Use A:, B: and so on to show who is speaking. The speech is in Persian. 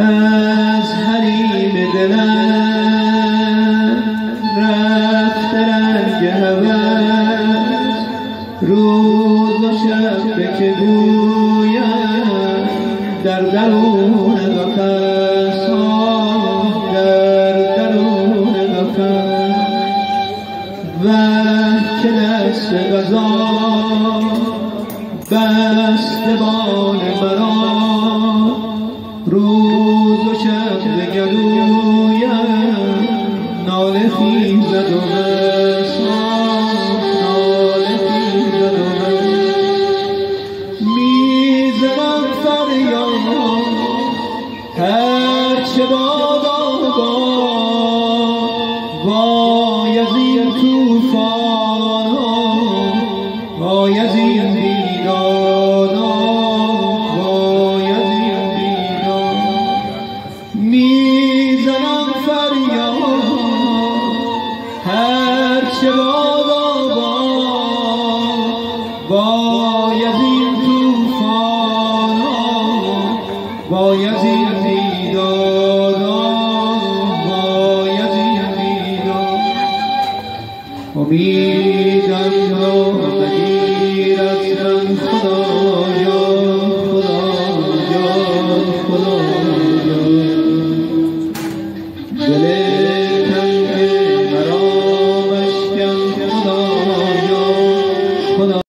A: از حریم دلم رفت رنگ هوس، روز و شب که گویم در درون قفس، در درون قفس. وه که دست قضا بسته بال مرا، روز و شب به گلویم ناله خیزد و بس، ناله خیزد و بس. میزنم فریاد هرچه بادا وای از این توفان، وای از این بیداد، وای از این بیداد. میزنم فریاد هرچه بادا وای از این توفان، وای از این بیداد، وای از این بیداد. امیدم